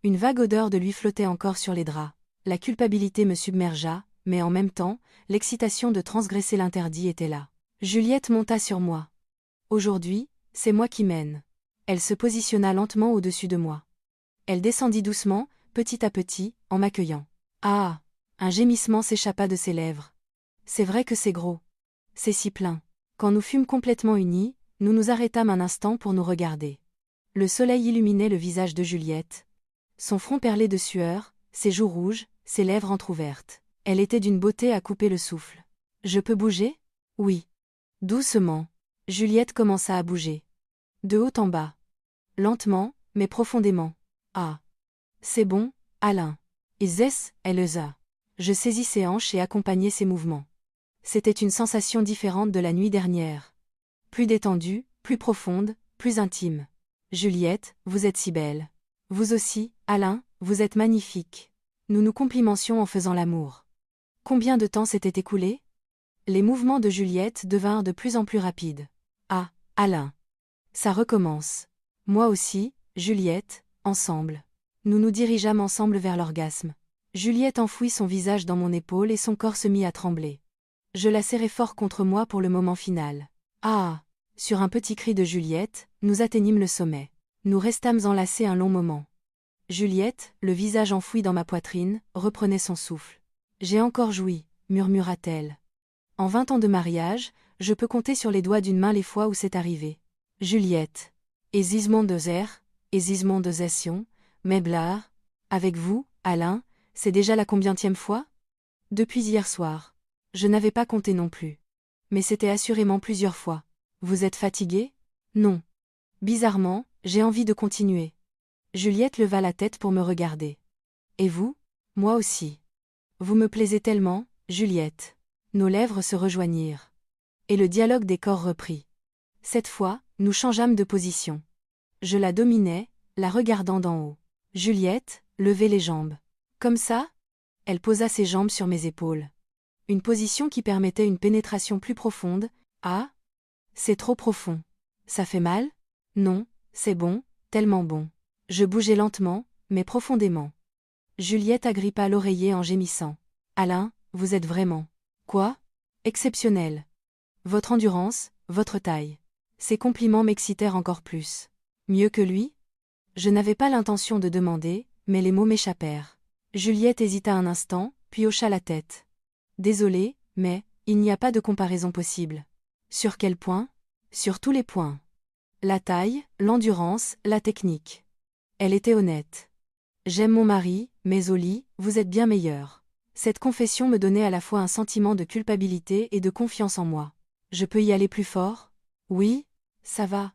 Une vague odeur de lui flottait encore sur les draps. La culpabilité me submergea, mais en même temps, l'excitation de transgresser l'interdit était là. Juliette monta sur moi. Aujourd'hui, c'est moi qui mène. Elle se positionna lentement au-dessus de moi. Elle descendit doucement, petit à petit, en m'accueillant. Ah! Un gémissement s'échappa de ses lèvres. C'est vrai que c'est gros. C'est si plein. Quand nous fûmes complètement unis, nous nous arrêtâmes un instant pour nous regarder. Le soleil illuminait le visage de Juliette. Son front perlé de sueur, ses joues rouges, ses lèvres entr'ouvertes. Elle était d'une beauté à couper le souffle. Je peux bouger? Oui. Doucement. Juliette commença à bouger. De haut en bas. Lentement, mais profondément. Ah. C'est bon, Alain. Is this, Elsa? Je saisis ses hanches et accompagnai ses mouvements. C'était une sensation différente de la nuit dernière. Plus détendue, plus profonde, plus intime. Juliette, vous êtes si belle. Vous aussi, Alain, vous êtes magnifique. Nous nous complimentions en faisant l'amour. Combien de temps s'était écoulé? Les mouvements de Juliette devinrent de plus en plus rapides. Ah, Alain. Ça recommence. Moi aussi, Juliette, ensemble. Nous nous dirigeâmes ensemble vers l'orgasme. Juliette enfouit son visage dans mon épaule et son corps se mit à trembler. Je la serrai fort contre moi pour le moment final. Ah! Sur un petit cri de Juliette, nous atteignîmes le sommet. Nous restâmes enlacés un long moment. Juliette, le visage enfoui dans ma poitrine, reprenait son souffle. J'ai encore joui, murmura-t-elle. En 20 ans de mariage, je peux compter sur les doigts d'une main les fois où c'est arrivé. Juliette. Et Zismond de Zer, et Zismond de Zession, Meblar, avec vous, Alain, c'est déjà la combientième fois? Depuis hier soir. Je n'avais pas compté non plus. Mais c'était assurément plusieurs fois. Vous êtes fatigué? Non. Bizarrement, j'ai envie de continuer. Juliette leva la tête pour me regarder. Et vous? Moi aussi. Vous me plaisez tellement, Juliette. Nos lèvres se rejoignirent. Et le dialogue des corps reprit. Cette fois, nous changeâmes de position. Je la dominais, la regardant d'en haut. Juliette, levez les jambes. Comme ça? Elle posa ses jambes sur mes épaules. Une position qui permettait une pénétration plus profonde. Ah? C'est trop profond. Ça fait mal? Non, c'est bon, tellement bon. Je bougeais lentement, mais profondément. Juliette agrippa l'oreiller en gémissant. Alain, vous êtes vraiment. Quoi? Exceptionnel. Votre endurance, votre taille. Ces compliments m'excitèrent encore plus. Mieux que lui? Je n'avais pas l'intention de demander, mais les mots m'échappèrent. Juliette hésita un instant, puis hocha la tête. Désolée, mais, il n'y a pas de comparaison possible. Sur quel point? Sur tous les points. La taille, l'endurance, la technique. Elle était honnête. J'aime mon mari, mais au lit, vous êtes bien meilleur. Cette confession me donnait à la fois un sentiment de culpabilité et de confiance en moi. Je peux y aller plus fort? Oui, ça va.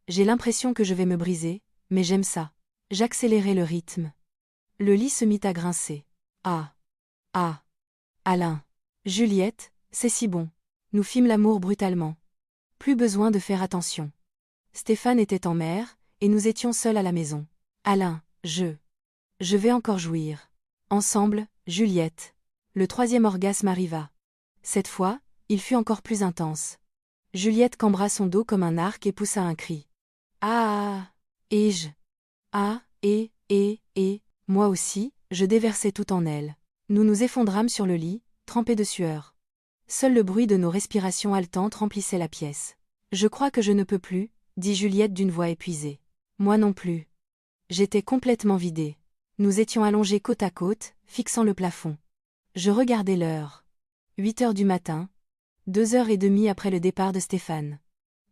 J'ai l'impression que je vais me briser, mais j'aime ça. J'accélérai le rythme. Le lit se mit à grincer. Ah! Ah! Alain! Juliette, c'est si bon. Nous fîmes l'amour brutalement. Plus besoin de faire attention. Stéphane était en mer, et nous étions seuls à la maison. Alain, je vais encore jouir. Ensemble, Juliette. Le 3e orgasme arriva. Cette fois, il fut encore plus intense. Juliette cambra son dos comme un arc et poussa un cri. Ah! Et je. Ah, et, moi aussi, je déversai tout en elle. Nous nous effondrames sur le lit, trempés de sueur. Seul le bruit de nos respirations haletantes remplissait la pièce. Je crois que je ne peux plus, dit Juliette d'une voix épuisée. Moi non plus. J'étais complètement vidée. Nous étions allongés côte à côte, fixant le plafond. Je regardais l'heure. 8 heures du matin. 2h30 après le départ de Stéphane.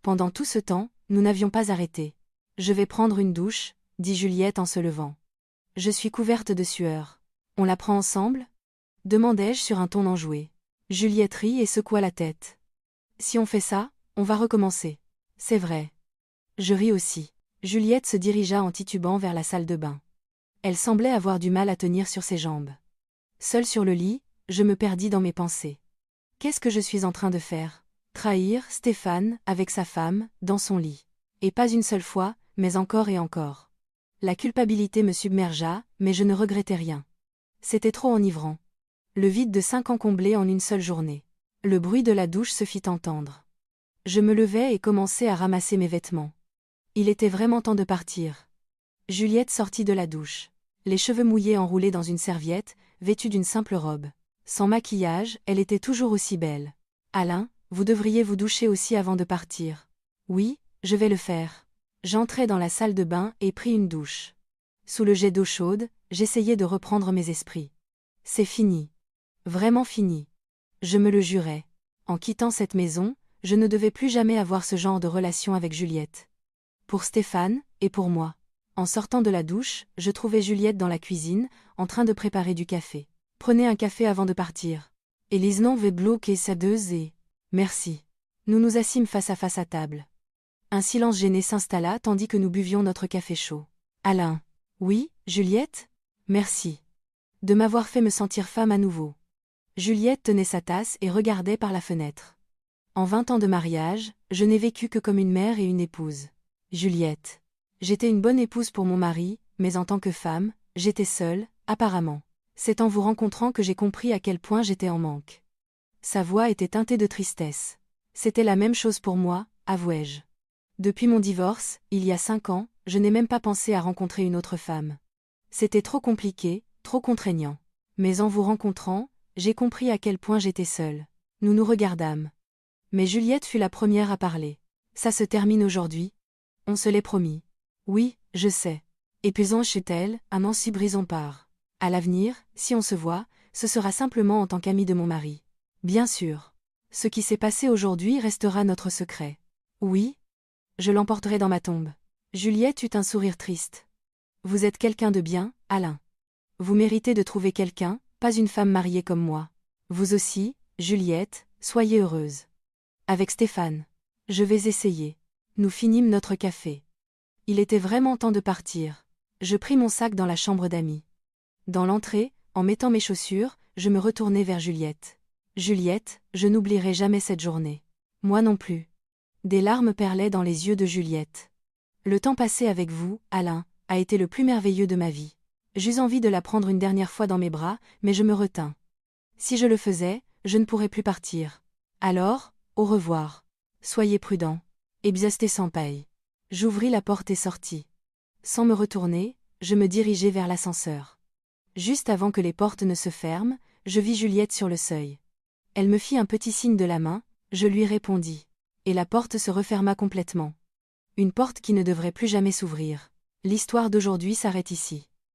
Pendant tout ce temps, nous n'avions pas arrêté. Je vais prendre une douche, dit Juliette en se levant. Je suis couverte de sueur. On la prend ensemble? Demandai-je sur un ton enjoué. Juliette rit et secoua la tête. Si on fait ça, on va recommencer. C'est vrai. Je ris aussi. Juliette se dirigea en titubant vers la salle de bain. Elle semblait avoir du mal à tenir sur ses jambes. Seule sur le lit, je me perdis dans mes pensées. Qu'est-ce que je suis en train de faire? Trahir Stéphane, avec sa femme, dans son lit. Et pas une seule fois, mais encore et encore. La culpabilité me submergea, mais je ne regrettais rien. C'était trop enivrant. Le vide de 5 ans comblé en une seule journée. Le bruit de la douche se fit entendre. Je me levai et commençai à ramasser mes vêtements. Il était vraiment temps de partir. Juliette sortit de la douche. Les cheveux mouillés enroulés dans une serviette, vêtue d'une simple robe. Sans maquillage, elle était toujours aussi belle. Alain, vous devriez vous doucher aussi avant de partir. Oui, je vais le faire. J'entrai dans la salle de bain et pris une douche. Sous le jet d'eau chaude, j'essayais de reprendre mes esprits. C'est fini. Vraiment fini. Je me le jurais. En quittant cette maison, je ne devais plus jamais avoir ce genre de relation avec Juliette. Pour Stéphane, et pour moi. En sortant de la douche, je trouvais Juliette dans la cuisine, en train de préparer du café. Prenez un café avant de partir. Élise non veut bloquer sa deux et... Merci. Nous nous assîmes face à face à table. Un silence gêné s'installa tandis que nous buvions notre café chaud. Alain. Oui, Juliette? Merci. de m'avoir fait me sentir femme à nouveau. Juliette tenait sa tasse et regardait par la fenêtre. En 20 ans de mariage, je n'ai vécu que comme une mère et une épouse. Juliette. J'étais une bonne épouse pour mon mari, mais en tant que femme, j'étais seule, apparemment. C'est en vous rencontrant que j'ai compris à quel point j'étais en manque. Sa voix était teintée de tristesse. C'était la même chose pour moi, avouai-je. Depuis mon divorce, il y a 5 ans, je n'ai même pas pensé à rencontrer une autre femme. C'était trop compliqué, trop contraignant. Mais en vous rencontrant, j'ai compris à quel point j'étais seule. Nous nous regardâmes. Mais Juliette fut la première à parler. Ça se termine aujourd'hui? On se l'est promis. Oui, je sais. Épuisant chut-elle, amant si brisons part. À l'avenir, si on se voit, ce sera simplement en tant qu'amie de mon mari. Bien sûr. Ce qui s'est passé aujourd'hui restera notre secret. Oui. Je l'emporterai dans ma tombe. Juliette eut un sourire triste. Vous êtes quelqu'un de bien, Alain. Vous méritez de trouver quelqu'un, pas une femme mariée comme moi. Vous aussi, Juliette, soyez heureuse. Avec Stéphane. Je vais essayer. Nous finîmes notre café. Il était vraiment temps de partir. Je pris mon sac dans la chambre d'amis. Dans l'entrée, en mettant mes chaussures, je me retournai vers Juliette. Juliette, je n'oublierai jamais cette journée. Moi non plus. Des larmes perlaient dans les yeux de Juliette. Le temps passé avec vous, Alain, a été le plus merveilleux de ma vie. J'eus envie de la prendre une dernière fois dans mes bras, mais je me retins. Si je le faisais, je ne pourrais plus partir. Alors, au revoir. Soyez prudent. Et biasté sans paye. J'ouvris la porte et sortis. Sans me retourner, je me dirigeai vers l'ascenseur. Juste avant que les portes ne se ferment, je vis Juliette sur le seuil. Elle me fit un petit signe de la main, je lui répondis. Et la porte se referma complètement. Une porte qui ne devrait plus jamais s'ouvrir. L'histoire d'aujourd'hui s'arrête ici.